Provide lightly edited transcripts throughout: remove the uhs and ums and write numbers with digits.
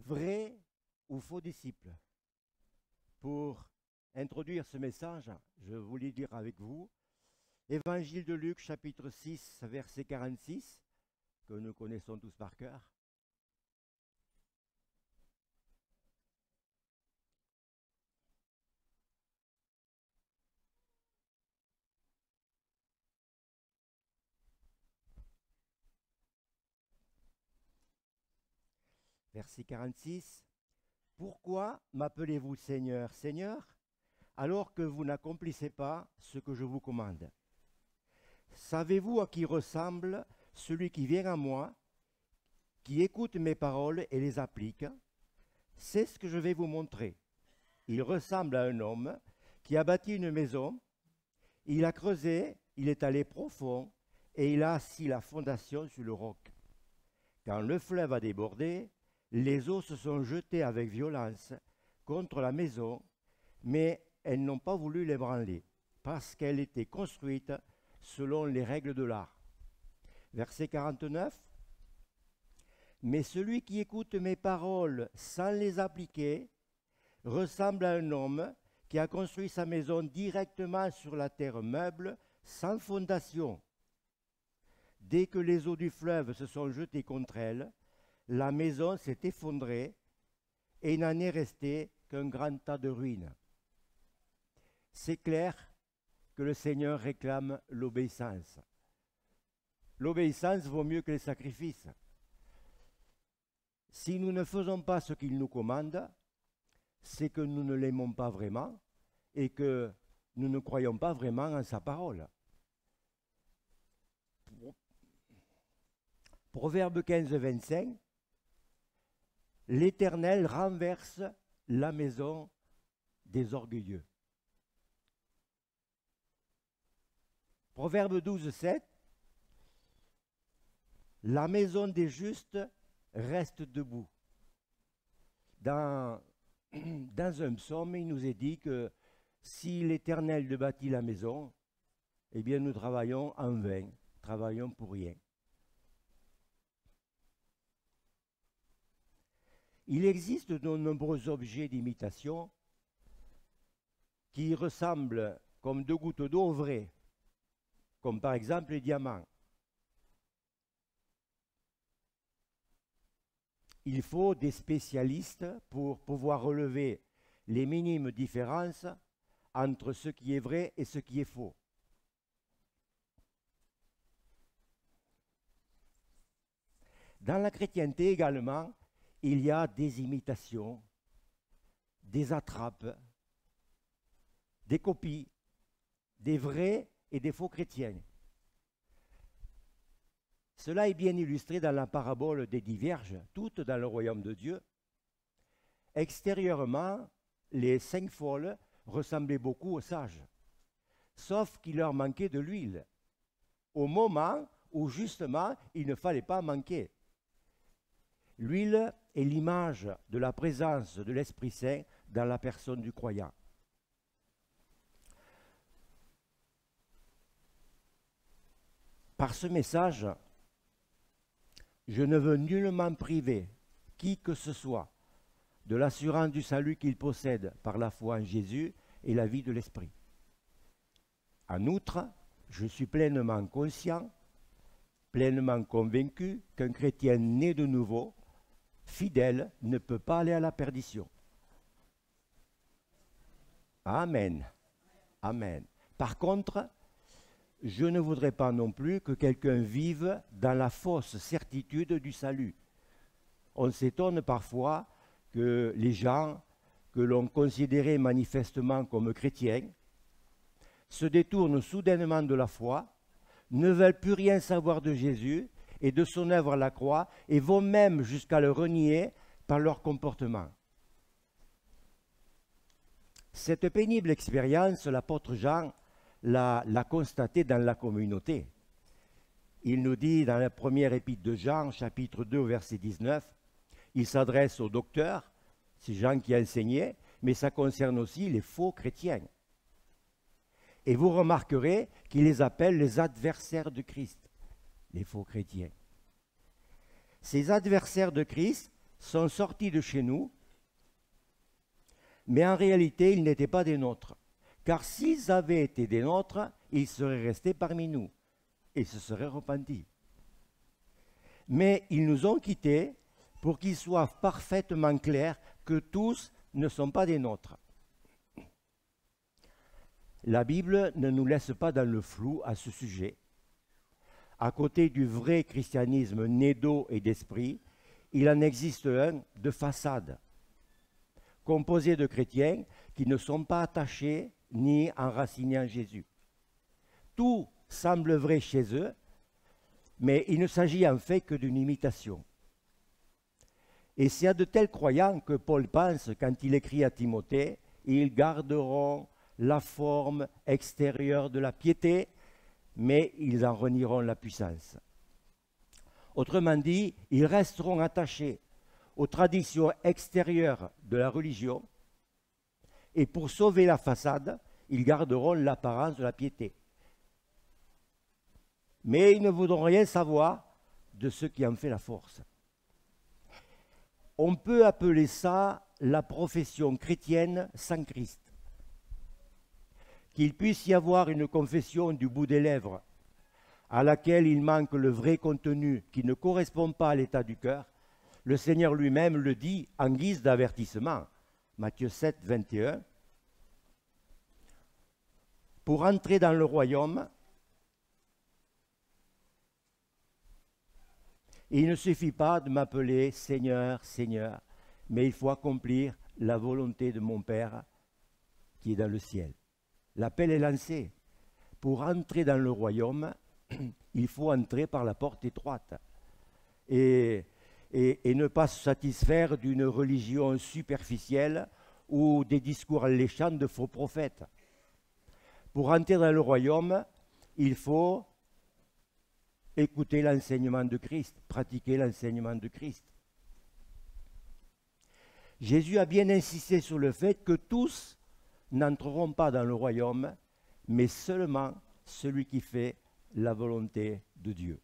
Vrai ou faux disciple? Pour introduire ce message, je voulais lire avec vous Évangile de Luc, chapitre 6, verset 46, que nous connaissons tous par cœur. Verset 46. Pourquoi m'appelez-vous Seigneur, Seigneur, alors que vous n'accomplissez pas ce que je vous commande? Savez-vous à qui ressemble celui qui vient à moi, qui écoute mes paroles et les applique? C'est ce que je vais vous montrer. Il ressemble à un homme qui a bâti une maison, il a creusé, il est allé profond et il a assis la fondation sur le roc. Quand le fleuve a débordé, les eaux se sont jetées avec violence contre la maison, mais elles n'ont pas voulu l'ébranler, parce qu'elle était construite selon les règles de l'art. Verset 49. Mais celui qui écoute mes paroles sans les appliquer ressemble à un homme qui a construit sa maison directement sur la terre meuble, sans fondation. Dès que les eaux du fleuve se sont jetées contre elle, la maison s'est effondrée et il n'en est resté qu'un grand tas de ruines. C'est clair que le Seigneur réclame l'obéissance. L'obéissance vaut mieux que les sacrifices. Si nous ne faisons pas ce qu'il nous commande, c'est que nous ne l'aimons pas vraiment et que nous ne croyons pas vraiment en sa parole. Proverbe 15, 25. L'Éternel renverse la maison des orgueilleux. Proverbe 12, 7. La maison des justes reste debout. Dans un psaume, il nous est dit que si l'Éternel bâtit la maison, eh bien nous travaillons en vain, travaillons pour rien. Il existe de nombreux objets d'imitation qui ressemblent comme deux gouttes d'eau au vrai, comme par exemple les diamants. Il faut des spécialistes pour pouvoir relever les minimes différences entre ce qui est vrai et ce qui est faux. Dans la chrétienté également, il y a des imitations, des attrapes, des copies, des vrais et des faux chrétiens. Cela est bien illustré dans la parabole des 10 vierges, toutes dans le royaume de Dieu. Extérieurement, les 5 folles ressemblaient beaucoup aux sages, sauf qu'il leur manquait de l'huile, au moment où justement il ne fallait pas manquer. L'huile est l'image de la présence de l'Esprit Saint dans la personne du croyant. Par ce message, je ne veux nullement priver qui que ce soit de l'assurance du salut qu'il possède par la foi en Jésus et la vie de l'Esprit. En outre, je suis pleinement conscient, pleinement convaincu qu'un chrétien né de nouveau, fidèle, ne peut pas aller à la perdition. Amen. Amen. Par contre, je ne voudrais pas non plus que quelqu'un vive dans la fausse certitude du salut. On s'étonne parfois que les gens que l'on considérait manifestement comme chrétiens se détournent soudainement de la foi, ne veulent plus rien savoir de Jésus et de son œuvre à la croix, et vont même jusqu'à le renier par leur comportement. Cette pénible expérience, l'apôtre Jean l'a constatée dans la communauté. Il nous dit dans la première épître de Jean, chapitre 2, verset 19, il s'adresse aux docteurs, c'est Jean qui a enseigné, mais ça concerne aussi les faux chrétiens. Et vous remarquerez qu'il les appelle les adversaires de Christ, les faux chrétiens. Ces adversaires de Christ sont sortis de chez nous, mais en réalité, ils n'étaient pas des nôtres. Car s'ils avaient été des nôtres, ils seraient restés parmi nous et se seraient repentis. Mais ils nous ont quittés pour qu'il soit parfaitement clair que tous ne sont pas des nôtres. La Bible ne nous laisse pas dans le flou à ce sujet. À côté du vrai christianisme né d'eau et d'esprit, il en existe un de façade, composé de chrétiens qui ne sont pas attachés ni enracinés en Jésus. Tout semble vrai chez eux, mais il ne s'agit en fait que d'une imitation. Et c'est à de tels croyants que Paul pense quand il écrit à Timothée « Ils garderont la forme extérieure de la piété, mais ils en renieront la puissance. » Autrement dit, ils resteront attachés aux traditions extérieures de la religion, et pour sauver la façade, ils garderont l'apparence de la piété. Mais ils ne voudront rien savoir de ce qui en fait la force. On peut appeler ça la profession chrétienne sans Christ. Qu'il puisse y avoir une confession du bout des lèvres à laquelle il manque le vrai contenu qui ne correspond pas à l'état du cœur, le Seigneur lui-même le dit en guise d'avertissement. Matthieu 7, 21. Pour entrer dans le royaume, il ne suffit pas de m'appeler Seigneur, Seigneur, mais il faut accomplir la volonté de mon Père qui est dans le ciel. L'appel est lancé. Pour entrer dans le royaume, il faut entrer par la porte étroite et ne pas se satisfaire d'une religion superficielle ou des discours alléchants de faux prophètes. Pour entrer dans le royaume, il faut écouter l'enseignement de Christ, pratiquer l'enseignement de Christ. Jésus a bien insisté sur le fait que tous n'entreront pas dans le royaume, mais seulement celui qui fait la volonté de Dieu.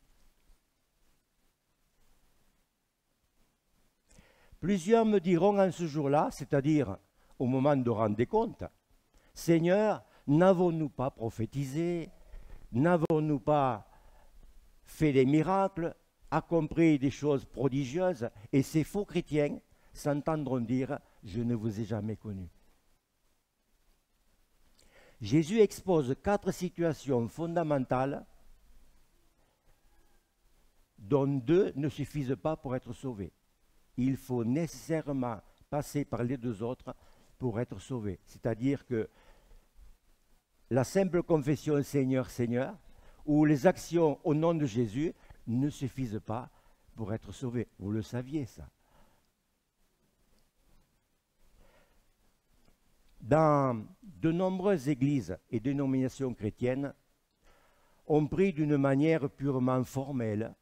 Plusieurs me diront en ce jour-là, c'est-à-dire au moment de rendre des comptes, « Seigneur, n'avons-nous pas prophétisé? N'avons-nous pas fait des miracles, accompli des choses prodigieuses ?» Et ces faux chrétiens s'entendront dire « Je ne vous ai jamais connu ». Jésus expose 4 situations fondamentales dont 2 ne suffisent pas pour être sauvés. Il faut nécessairement passer par les 2 autres pour être sauvé. C'est-à-dire que la simple confession « Seigneur, Seigneur » ou les actions au nom de Jésus ne suffisent pas pour être sauvé. Vous le saviez, ça. Dans de nombreuses églises et dénominations chrétiennes, on prie d'une manière purement formelle.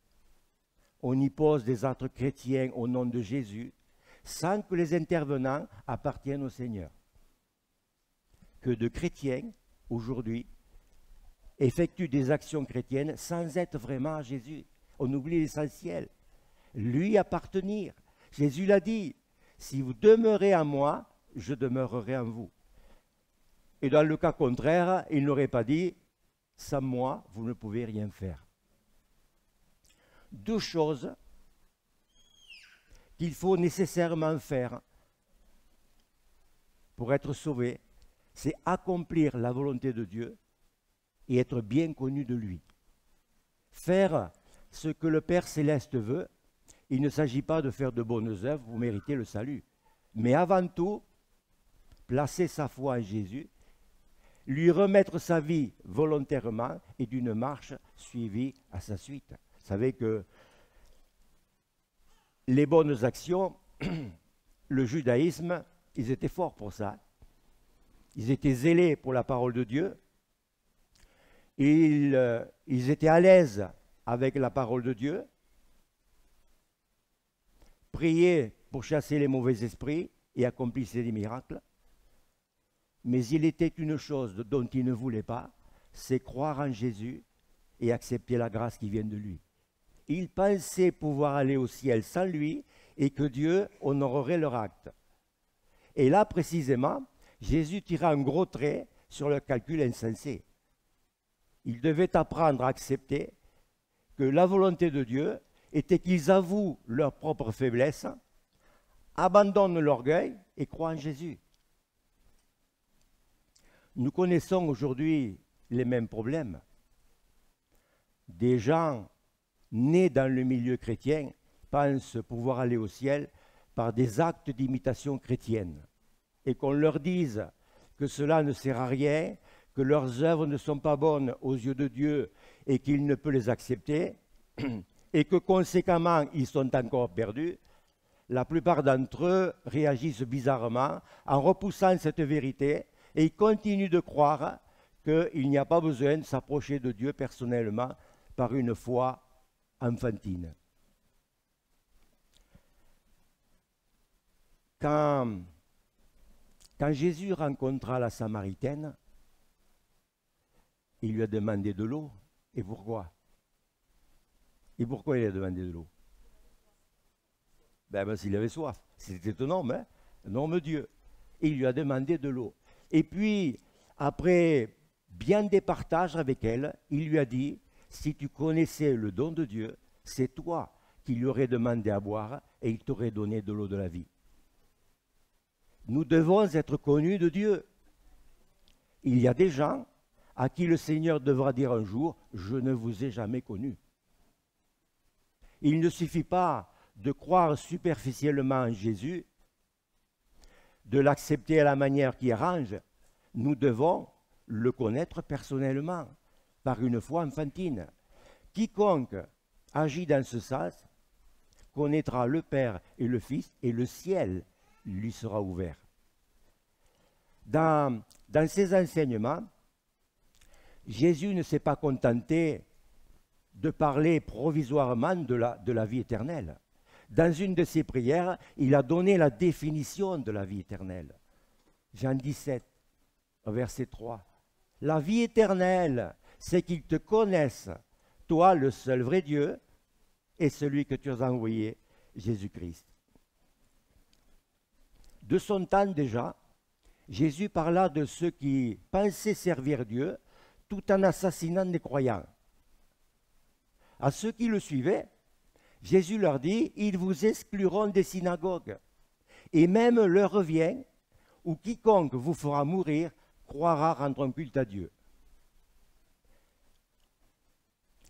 On y pose des actes chrétiens au nom de Jésus, sans que les intervenants appartiennent au Seigneur. Que de chrétiens, aujourd'hui, effectuent des actions chrétiennes sans être vraiment à Jésus. On oublie l'essentiel. Lui appartenir. Jésus l'a dit, si vous demeurez en moi, je demeurerai en vous. Et dans le cas contraire, il n'aurait pas dit, sans moi, vous ne pouvez rien faire. 2 choses qu'il faut nécessairement faire pour être sauvé, c'est accomplir la volonté de Dieu et être bien connu de lui. Faire ce que le Père Céleste veut, il ne s'agit pas de faire de bonnes œuvres pour mériter le salut, mais avant tout, placer sa foi en Jésus, lui remettre sa vie volontairement et d'une marche suivie à sa suite. Vous savez que les bonnes actions, le judaïsme, ils étaient forts pour ça. Ils étaient zélés pour la parole de Dieu. Ils étaient à l'aise avec la parole de Dieu. Priaient pour chasser les mauvais esprits et accomplissaient des miracles. Mais il était une chose dont ils ne voulaient pas, c'est croire en Jésus et accepter la grâce qui vient de lui. Ils pensaient pouvoir aller au ciel sans lui et que Dieu honorerait leur acte. Et là, précisément, Jésus tira un gros trait sur le calcul insensé. Ils devaient apprendre à accepter que la volonté de Dieu était qu'ils avouent leur propre faiblesse, abandonnent l'orgueil et croient en Jésus. Nous connaissons aujourd'hui les mêmes problèmes. Des gens nés dans le milieu chrétien pensent pouvoir aller au ciel par des actes d'imitation chrétienne et qu'on leur dise que cela ne sert à rien, que leurs œuvres ne sont pas bonnes aux yeux de Dieu et qu'il ne peut les accepter et que conséquemment ils sont encore perdus, la plupart d'entre eux réagissent bizarrement en repoussant cette vérité et ils continuent de croire qu'il n'y a pas besoin de s'approcher de Dieu personnellement par une foi enfantine. Quand Jésus rencontra la Samaritaine, il lui a demandé de l'eau. Et pourquoi? Et pourquoi il a demandé de l'eau? Parce qu'il avait soif. C'était un homme, hein? Un homme Dieu. Il lui a demandé de l'eau. Et puis, après bien des partages avec elle, il lui a dit, si tu connaissais le don de Dieu, c'est toi qui lui aurais demandé à boire et il t'aurait donné de l'eau de la vie. Nous devons être connus de Dieu. Il y a des gens à qui le Seigneur devra dire un jour, je ne vous ai jamais connus. Il ne suffit pas de croire superficiellement en Jésus, de l'accepter à la manière qui arrange. Nous devons le connaître personnellement, par une foi enfantine. Quiconque agit dans ce sens connaîtra le Père et le Fils, et le ciel lui sera ouvert. Dans ses enseignements, Jésus ne s'est pas contenté de parler provisoirement de la vie éternelle. Dans une de ses prières, il a donné la définition de la vie éternelle. Jean 17, verset 3. La vie éternelle, c'est qu'ils te connaissent, toi le seul vrai Dieu, et celui que tu as envoyé, Jésus-Christ. De son temps déjà, Jésus parla de ceux qui pensaient servir Dieu tout en assassinant des croyants. À ceux qui le suivaient, Jésus leur dit, ils vous excluront des synagogues. Et même l'heure vient où quiconque vous fera mourir croira rendre un culte à Dieu.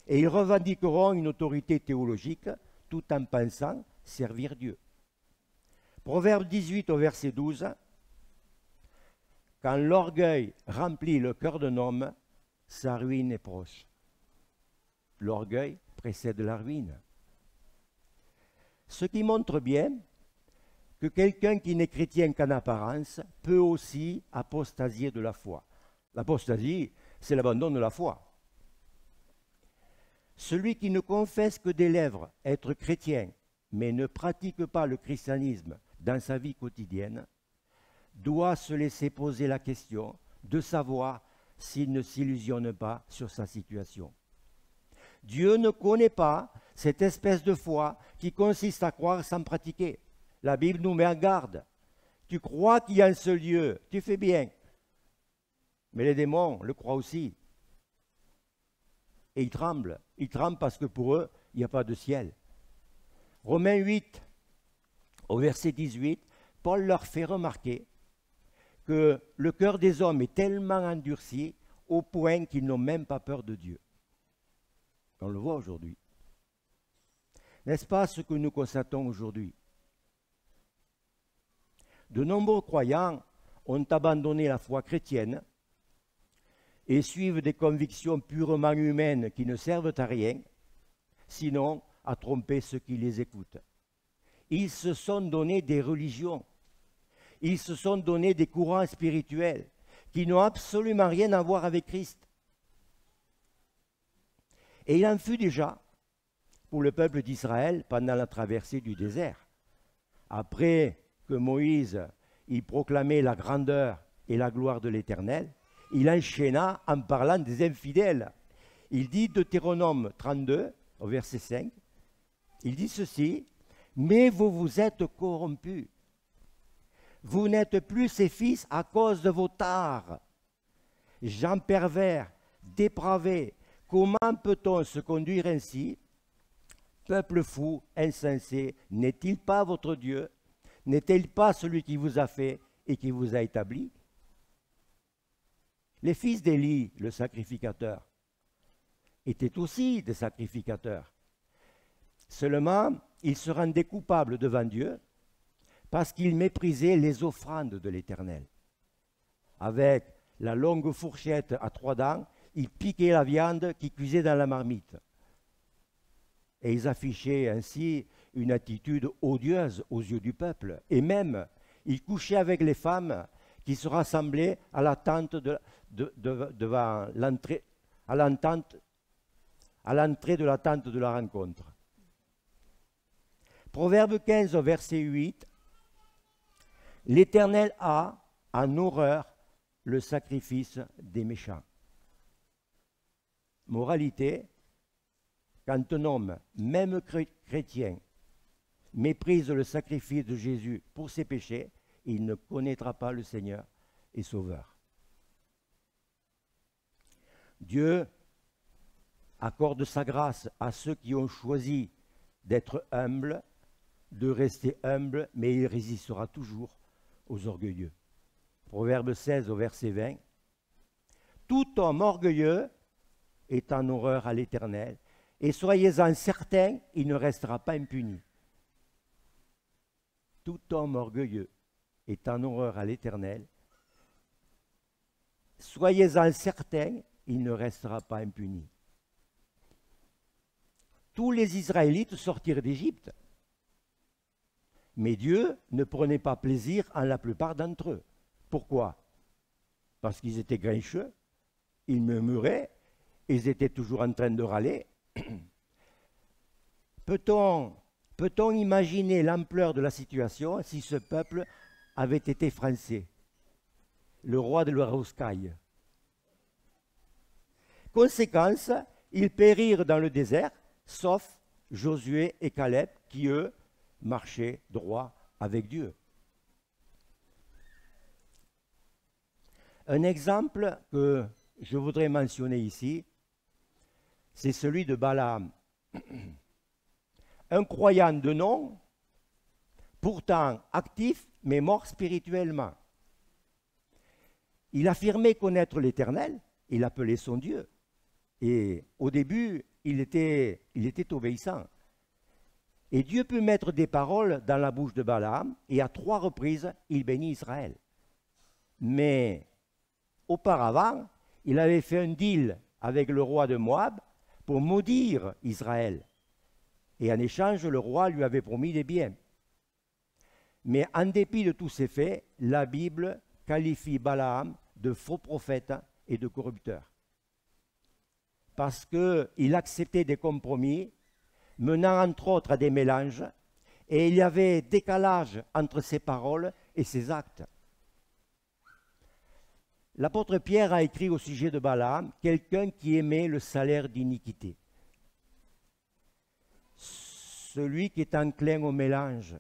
Et ils revendiqueront une autorité théologique tout en pensant servir Dieu. Proverbe 18 au verset 12. Quand l'orgueil remplit le cœur d'un homme, sa ruine est proche. L'orgueil précède la ruine. Ce qui montre bien que quelqu'un qui n'est chrétien qu'en apparence peut aussi apostasier de la foi. L'apostasie, c'est l'abandon de la foi. Celui qui ne confesse que des lèvres être chrétien, mais ne pratique pas le christianisme dans sa vie quotidienne, doit se laisser poser la question de savoir s'il ne s'illusionne pas sur sa situation. Dieu ne connaît pas cette espèce de foi qui consiste à croire sans pratiquer. La Bible nous met en garde. Tu crois qu'il y a un seul Dieu, tu fais bien. Mais les démons le croient aussi. Et ils tremblent. Ils tremblent parce que pour eux, il n'y a pas de ciel. Romains 8, au verset 18, Paul leur fait remarquer que le cœur des hommes est tellement endurci au point qu'ils n'ont même pas peur de Dieu. On le voit aujourd'hui. N'est-ce pas ce que nous constatons aujourd'hui? De nombreux croyants ont abandonné la foi chrétienne et suivent des convictions purement humaines qui ne servent à rien, sinon à tromper ceux qui les écoutent. Ils se sont donné des religions, ils se sont donné des courants spirituels qui n'ont absolument rien à voir avec Christ. Et il en fut déjà pour le peuple d'Israël pendant la traversée du désert. Après que Moïse y proclamait la grandeur et la gloire de l'Éternel, il enchaîna en parlant des infidèles. Il dit, Deutéronome 32, au verset 5, il dit ceci, mais vous vous êtes corrompus. Vous n'êtes plus ses fils à cause de vos tares. Gens pervers, dépravés, comment peut-on se conduire ainsi? Peuple fou, insensé, n'est-il pas votre Dieu? N'est-il pas celui qui vous a fait et qui vous a établi? Les fils d'Élie, le sacrificateur, étaient aussi des sacrificateurs. Seulement, ils se rendaient coupables devant Dieu parce qu'ils méprisaient les offrandes de l'Éternel. Avec la longue fourchette à 3 dents, ils piquaient la viande qui cuisait dans la marmite. Et ils affichaient ainsi une attitude odieuse aux yeux du peuple. Et même, ils couchaient avec les femmes qui se rassemblaient à la tente devant l'entrée, à l'entrée de la tente de la rencontre. Proverbe 15, verset 8. L'Éternel a en horreur le sacrifice des méchants. Moralité, quand un homme, même chrétien, méprise le sacrifice de Jésus pour ses péchés, il ne connaîtra pas le Seigneur et Sauveur. Dieu accorde sa grâce à ceux qui ont choisi d'être humbles, de rester humbles, mais il résistera toujours aux orgueilleux. Proverbe 16 au verset 20. Tout homme orgueilleux est en horreur à l'Éternel, et soyez-en certains, il ne restera pas impuni. Tout homme orgueilleux est en horreur à l'Éternel. Soyez-en certains, il ne restera pas impuni. Tous les Israélites sortirent d'Égypte, mais Dieu ne prenait pas plaisir en la plupart d'entre eux. Pourquoi? Parce qu'ils étaient grincheux, ils murmuraient, ils étaient toujours en train de râler. Peut-on imaginer l'ampleur de la situation si ce peuple avait été français, le roi de la Rouscaille? Conséquence, ils périrent dans le désert, sauf Josué et Caleb, qui eux marchaient droit avec Dieu. Un exemple que je voudrais mentionner ici, c'est celui de Balaam. Un croyant de nom, pourtant actif, mais mort spirituellement. Il affirmait connaître l'Éternel, il appelait son Dieu. Et au début, il était obéissant. Et Dieu peut mettre des paroles dans la bouche de Balaam, et à 3 reprises, il bénit Israël. Mais auparavant, il avait fait un deal avec le roi de Moab pour maudire Israël. Et en échange, le roi lui avait promis des biens. Mais en dépit de tous ces faits, la Bible qualifie Balaam de faux prophète et de corrupteur. Parce qu'il acceptait des compromis, menant entre autres à des mélanges, et il y avait décalage entre ses paroles et ses actes. L'apôtre Pierre a écrit au sujet de Balaam, quelqu'un qui aimait le salaire d'iniquité. Celui qui est enclin au mélange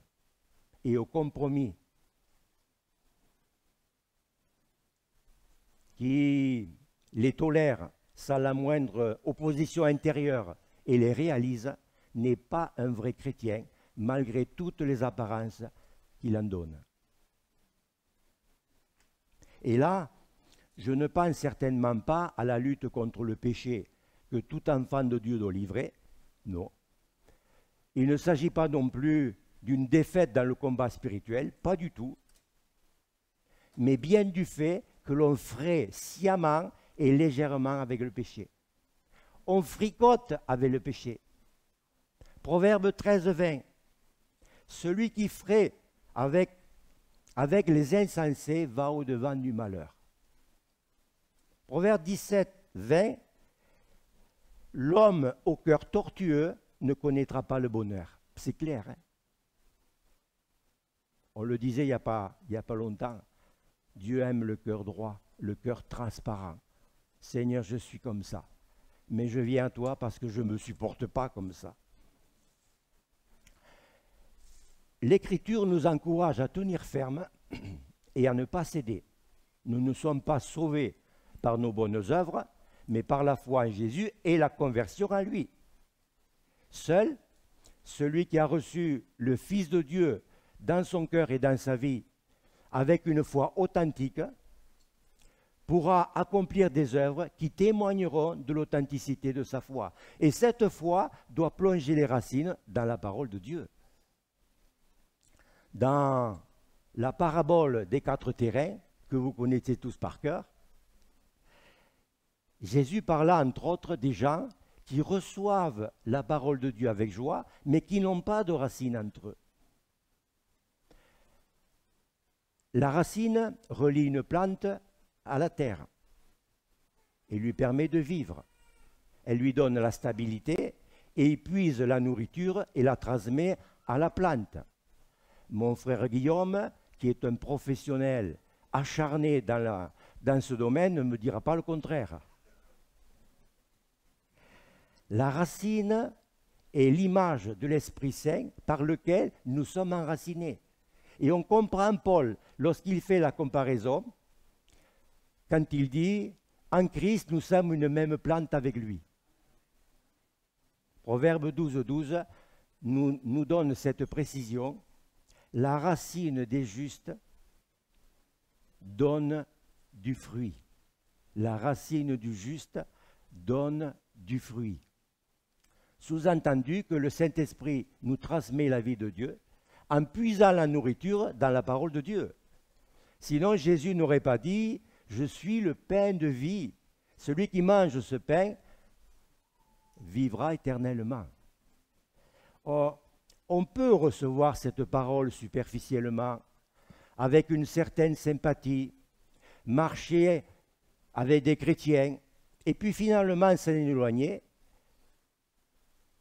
et au compromis, qui les tolère sans la moindre opposition intérieure et les réalise, n'est pas un vrai chrétien, malgré toutes les apparences qu'il en donne. Et là, je ne pense certainement pas à la lutte contre le péché que tout enfant de Dieu doit livrer, non. Il ne s'agit pas non plus d'une défaite dans le combat spirituel, pas du tout, mais bien du fait que l'on fraie sciemment et légèrement avec le péché. On fricote avec le péché. Proverbe 13, 20. Celui qui fraie avec les insensés va au-devant du malheur. Proverbe 17, 20. L'homme au cœur tortueux ne connaîtra pas le bonheur. C'est clair, hein? On le disait il n'y a pas longtemps. Dieu aime le cœur droit, le cœur transparent. Seigneur, je suis comme ça. Mais je viens à toi parce que je ne me supporte pas comme ça. l'Écriture nous encourage à tenir ferme et à ne pas céder. Nous ne sommes pas sauvés par nos bonnes œuvres, mais par la foi en Jésus et la conversion à lui. Seul celui qui a reçu le Fils de Dieu dans son cœur et dans sa vie, avec une foi authentique, pourra accomplir des œuvres qui témoigneront de l'authenticité de sa foi. Et cette foi doit plonger les racines dans la parole de Dieu. Dans la parabole des 4 terrains, que vous connaissez tous par cœur, Jésus parla entre autres des gens qui reçoivent la parole de Dieu avec joie, mais qui n'ont pas de racines entre eux. La racine relie une plante à la terre et lui permet de vivre. Elle lui donne la stabilité et épuise la nourriture et la transmet à la plante. Mon frère Guillaume, qui est un professionnel acharné dans ce domaine, ne me dira pas le contraire. La racine est l'image de l'Esprit Saint par lequel nous sommes enracinés. Et on comprend Paul lorsqu'il fait la comparaison, quand il dit « En Christ, nous sommes une même plante avec lui ». Proverbe 12, nous donne cette précision. La racine des justes donne du fruit. La racine du juste donne du fruit. Sous-entendu que le Saint-Esprit nous transmet la vie de Dieu en puisant la nourriture dans la parole de Dieu. Sinon, Jésus n'aurait pas dit « Je suis le pain de vie. Celui qui mange ce pain vivra éternellement. » Or, on peut recevoir cette parole superficiellement, avec une certaine sympathie, marcher avec des chrétiens, et puis finalement s'en éloigner,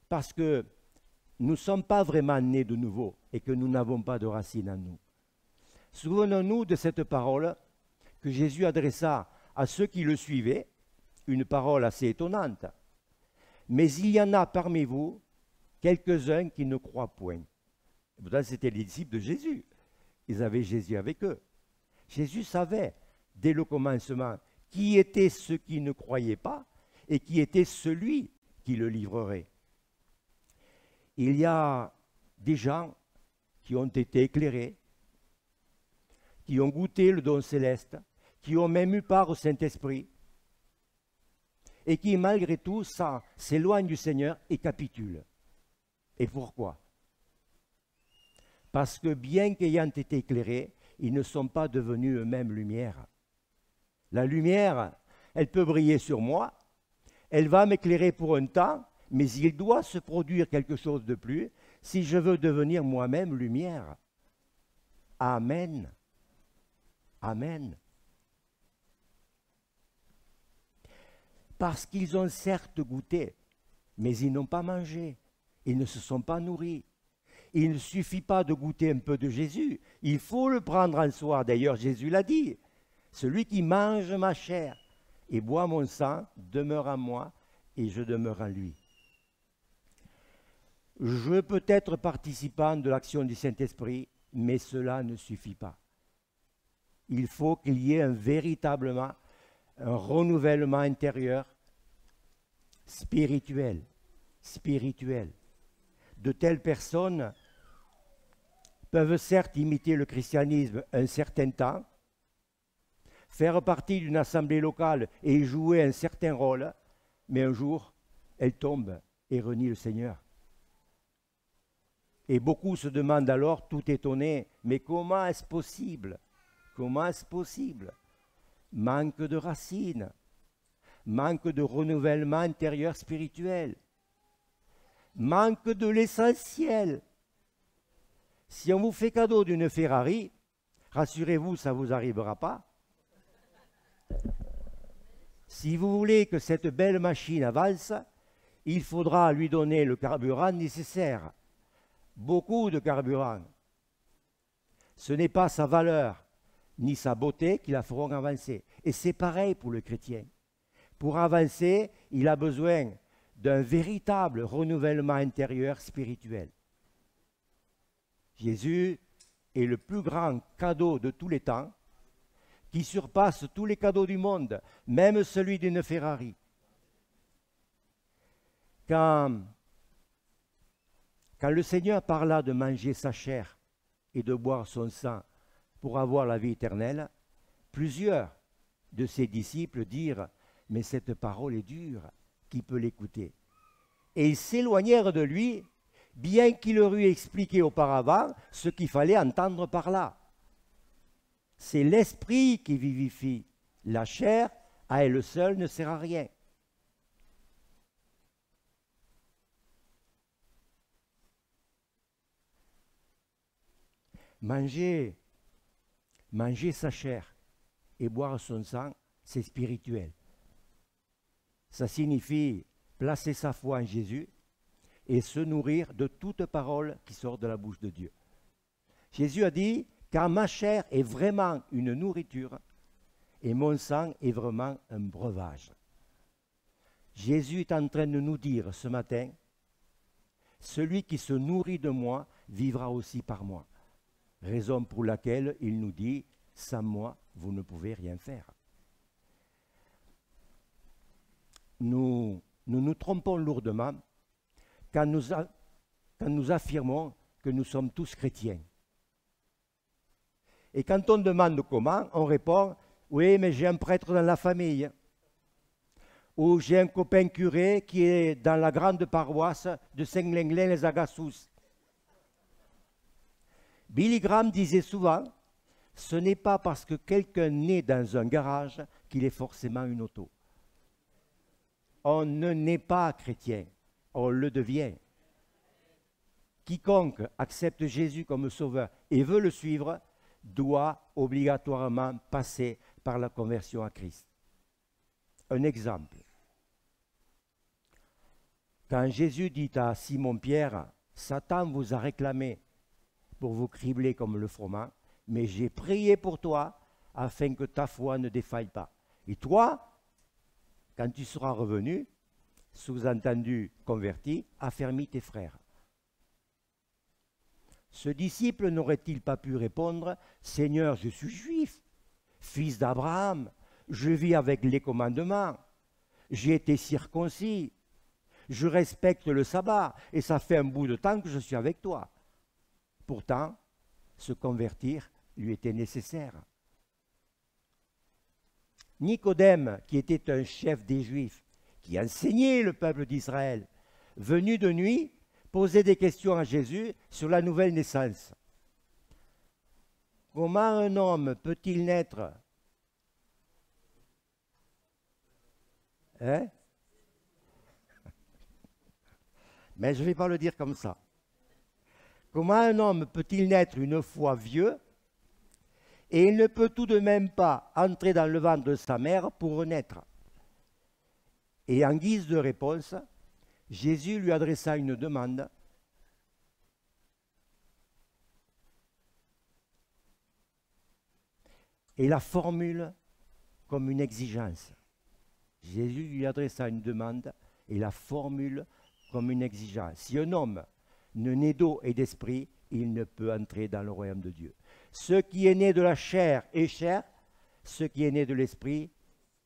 parce que nous ne sommes pas vraiment nés de nouveau et que nous n'avons pas de racines en nous. Souvenons-nous de cette parole que Jésus adressa à ceux qui le suivaient, une parole assez étonnante. Mais il y en a parmi vous quelques-uns qui ne croient point. Pourtant, c'était les disciples de Jésus. Ils avaient Jésus avec eux. Jésus savait, dès le commencement, qui étaient ceux qui ne croyaient pas et qui était celui qui le livrerait. Il y a des gens qui ont été éclairés, qui ont goûté le don céleste, qui ont même eu part au Saint-Esprit, et qui, malgré tout, s'éloignent du Seigneur et capitulent. Et pourquoi? Parce que bien qu'ayant été éclairés, ils ne sont pas devenus eux-mêmes lumière. La lumière, elle peut briller sur moi, elle va m'éclairer pour un temps, mais il doit se produire quelque chose de plus si je veux devenir moi-même lumière. Amen. Amen. Parce qu'ils ont certes goûté, mais ils n'ont pas mangé. Ils ne se sont pas nourris. Il ne suffit pas de goûter un peu de Jésus. Il faut le prendre en soi. D'ailleurs, Jésus l'a dit. Celui qui mange ma chair et boit mon sang demeure en moi et je demeure en lui. Je peux être participant de l'action du Saint-Esprit, mais cela ne suffit pas. Il faut qu'il y ait véritablement un renouvellement intérieur spirituel. De telles personnes peuvent certes imiter le christianisme un certain temps, faire partie d'une assemblée locale et jouer un certain rôle, mais un jour, elles tombent et renient le Seigneur. Et beaucoup se demandent alors, tout étonnés, mais comment est-ce possible? Comment est-ce possible? Manque de racines, manque de renouvellement intérieur spirituel, manque de l'essentiel. Si on vous fait cadeau d'une Ferrari, rassurez-vous, ça ne vous arrivera pas. Si vous voulez que cette belle machine avance, il faudra lui donner le carburant nécessaire. Beaucoup de carburant. Ce n'est pas sa valeur ni sa beauté qui la feront avancer. Et c'est pareil pour le chrétien. Pour avancer, il a besoin d'un véritable renouvellement intérieur spirituel. Jésus est le plus grand cadeau de tous les temps, qui surpasse tous les cadeaux du monde, même celui d'une Ferrari. Quand le Seigneur parla de manger sa chair et de boire son sang pour avoir la vie éternelle, plusieurs de ses disciples dirent « Mais cette parole est dure, qui peut l'écouter ?» Et ils s'éloignèrent de lui, bien qu'il leur eût expliqué auparavant ce qu'il fallait entendre par là. C'est l'esprit qui vivifie. La chair, à elle seule, ne sert à rien. Manger sa chair et boire son sang, c'est spirituel. Ça signifie placer sa foi en Jésus et se nourrir de toute parole qui sort de la bouche de Dieu. Jésus a dit, car ma chair est vraiment une nourriture et mon sang est vraiment un breuvage. Jésus est en train de nous dire ce matin, celui qui se nourrit de moi vivra aussi par moi. Raison pour laquelle il nous dit, sans moi, vous ne pouvez rien faire. Nous nous trompons lourdement quand nous affirmons que nous sommes tous chrétiens. Et quand on demande comment, on répond « Oui, mais j'ai un prêtre dans la famille. » Ou « J'ai un copain curé qui est dans la grande paroisse de Saint-Lenglen-les-Agassous. » Billy Graham disait souvent « Ce n'est pas parce que quelqu'un naît dans un garage qu'il est forcément une auto. » On ne naît pas chrétien, on le devient. Quiconque accepte Jésus comme sauveur et veut le suivre doit obligatoirement passer par la conversion à Christ. Un exemple. Quand Jésus dit à Simon-Pierre, « Satan vous a réclamé pour vous cribler comme le froment, mais j'ai prié pour toi afin que ta foi ne défaille pas. Et toi, quand tu seras revenu, sous-entendu converti, affermis tes frères. » Ce disciple n'aurait-il pas pu répondre « Seigneur, je suis juif, fils d'Abraham, je vis avec les commandements, j'ai été circoncis, je respecte le sabbat et ça fait un bout de temps que je suis avec toi. » Pourtant, se convertir lui était nécessaire. Nicodème, qui était un chef des Juifs, qui enseignait le peuple d'Israël, venu de nuit, posait des questions à Jésus sur la nouvelle naissance. Comment un homme peut-il naître? Hein? Mais je ne vais pas le dire comme ça. Comment un homme peut-il naître une fois vieux et il ne peut tout de même pas entrer dans le ventre de sa mère pour renaître? Et en guise de réponse, Jésus lui adressa une demande. Et la formule comme une exigence. Jésus lui adressa une demande et la formule comme une exigence. Si un homme ne naît d'eau et d'esprit, il ne peut entrer dans le royaume de Dieu. Ce qui est né de la chair est chair, ce qui est né de l'esprit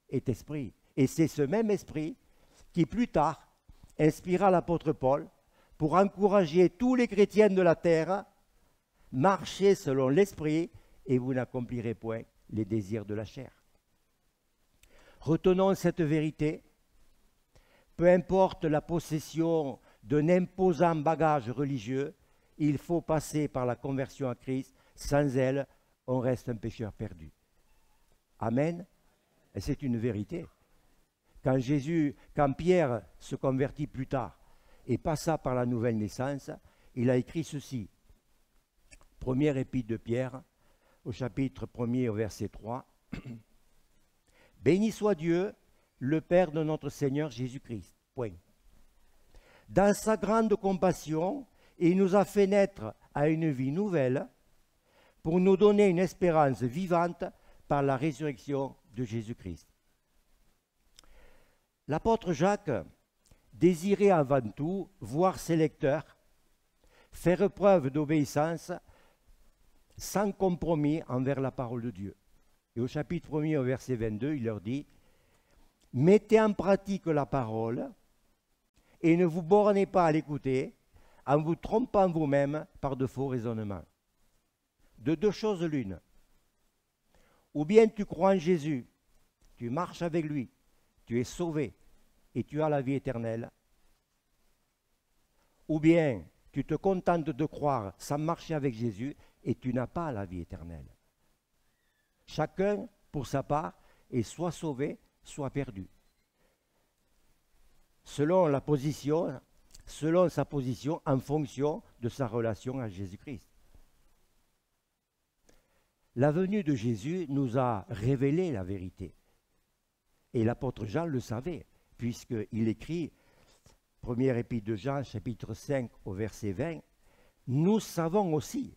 est esprit. Et c'est ce même esprit qui, plus tard, inspira l'apôtre Paul pour encourager tous les chrétiens de la terre, marchez selon l'esprit et vous n'accomplirez point les désirs de la chair. Retenons cette vérité. Peu importe la possession d'un imposant bagage religieux, il faut passer par la conversion à Christ. Sans elle, on reste un pécheur perdu. Amen. Et c'est une vérité. Quand Pierre se convertit plus tard et passa par la nouvelle naissance, il a écrit ceci. Première épître de Pierre, au chapitre 1er, au verset 3. Béni soit Dieu, le Père de notre Seigneur Jésus-Christ. Point. Dans sa grande compassion, il nous a fait naître à une vie nouvelle pour nous donner une espérance vivante par la résurrection de Jésus-Christ. L'apôtre Jacques désirait avant tout voir ses lecteurs faire preuve d'obéissance sans compromis envers la parole de Dieu. Et au chapitre 1er, au verset 22, il leur dit, « Mettez en pratique la parole et ne vous bornez pas à l'écouter en vous trompant vous-même par de faux raisonnements. » De deux choses l'une. Ou bien tu crois en Jésus, tu marches avec lui, tu es sauvé et tu as la vie éternelle. Ou bien tu te contentes de croire sans marcher avec Jésus et tu n'as pas la vie éternelle. Chacun, pour sa part, est soit sauvé, soit perdu. Selon sa position, en fonction de sa relation à Jésus-Christ. La venue de Jésus nous a révélé la vérité. Et l'apôtre Jean le savait, puisqu'il écrit, première épître de Jean, chapitre 5, au verset 20, « Nous savons aussi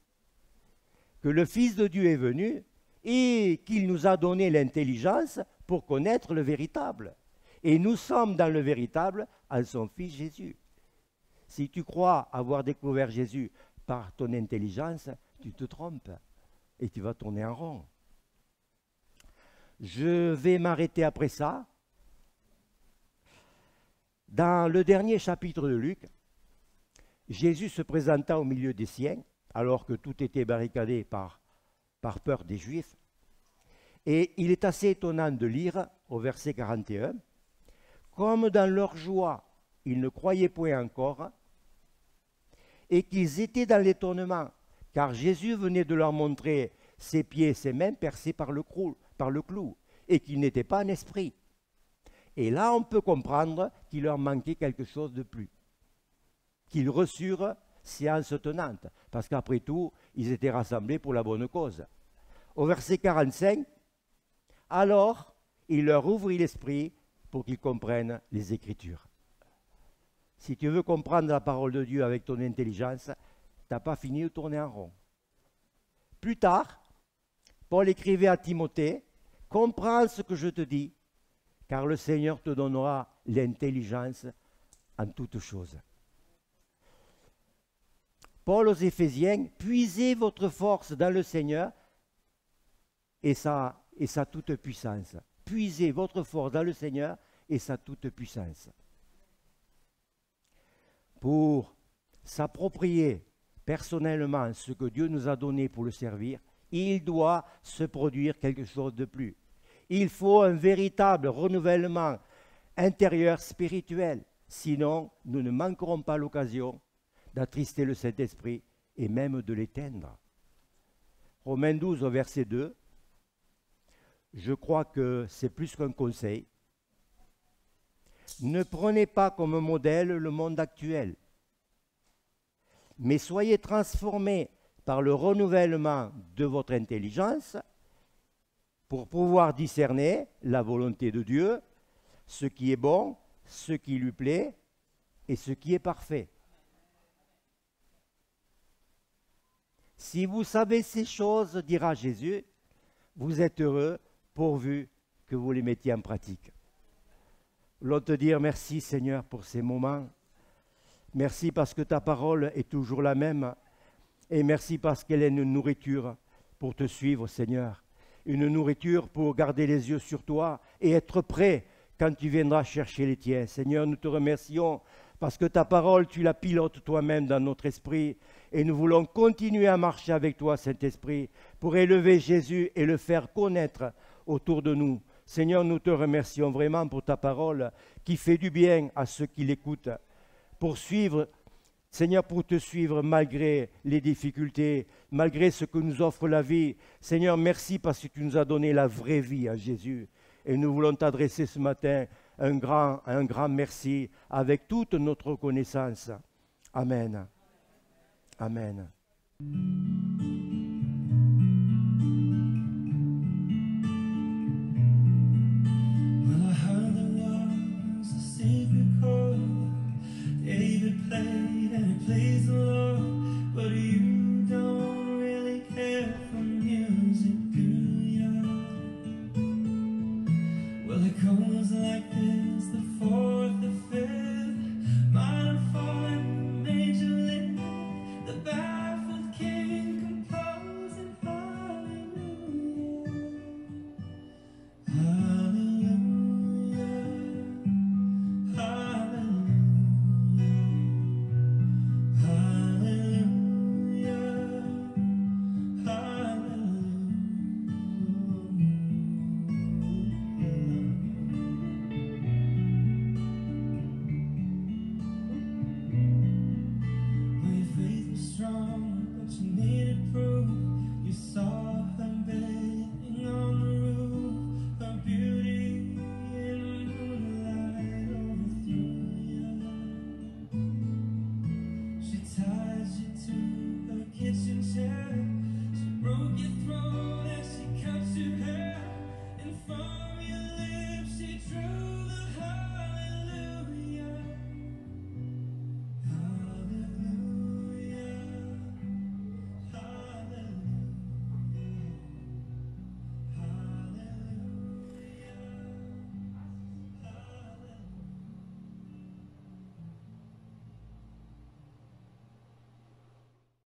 que le Fils de Dieu est venu et qu'il nous a donné l'intelligence pour connaître le véritable. Et nous sommes dans le véritable en son Fils Jésus. » Si tu crois avoir découvert Jésus par ton intelligence, tu te trompes et tu vas tourner en rond. Je vais m'arrêter après ça. Dans le dernier chapitre de Luc, Jésus se présenta au milieu des siens, alors que tout était barricadé par peur des Juifs. Et il est assez étonnant de lire au verset 41, « Comme dans leur joie, ils ne croyaient point encore, et qu'ils étaient dans l'étonnement, car Jésus venait de leur montrer ses pieds et ses mains percés par le clou, et qu'il n'était pas un esprit. » Et là, on peut comprendre qu'il leur manquait quelque chose de plus, qu'ils reçurent séance tenante, parce qu'après tout, ils étaient rassemblés pour la bonne cause. Au verset 45, « Alors, il leur ouvrit l'esprit pour qu'ils comprennent les Écritures. » Si tu veux comprendre la parole de Dieu avec ton intelligence, tu n'as pas fini de tourner en rond. Plus tard, Paul écrivait à Timothée, « Comprends ce que je te dis, car le Seigneur te donnera l'intelligence en toutes choses. » Paul aux Éphésiens, « Puisez votre force dans le Seigneur et sa toute puissance. » Puisez votre force dans le Seigneur et sa toute puissance. Pour s'approprier personnellement ce que Dieu nous a donné pour le servir, il doit se produire quelque chose de plus. Il faut un véritable renouvellement intérieur spirituel, sinon nous ne manquerons pas l'occasion d'attrister le Saint-Esprit et même de l'éteindre. Romains 12 au verset 2, je crois que c'est plus qu'un conseil. Ne prenez pas comme modèle le monde actuel, mais soyez transformés par le renouvellement de votre intelligence pour pouvoir discerner la volonté de Dieu, ce qui est bon, ce qui lui plaît et ce qui est parfait. Si vous savez ces choses, dira Jésus, vous êtes heureux pourvu que vous les mettiez en pratique. Voulons te dire merci Seigneur pour ces moments. Merci parce que ta parole est toujours la même. Et merci parce qu'elle est une nourriture pour te suivre Seigneur. Une nourriture pour garder les yeux sur toi et être prêt quand tu viendras chercher les tiens. Seigneur, nous te remercions parce que ta parole, tu la pilotes toi-même dans notre esprit. Et nous voulons continuer à marcher avec toi, Saint-Esprit, pour élever Jésus et le faire connaître autour de nous. Seigneur, nous te remercions vraiment pour ta parole qui fait du bien à ceux qui l'écoutent. Pour suivre, Seigneur, pour te suivre malgré les difficultés, malgré ce que nous offre la vie. Seigneur, merci parce que tu nous as donné la vraie vie à Jésus. Et nous voulons t'adresser ce matin un grand merci avec toute notre reconnaissance. Amen. Amen.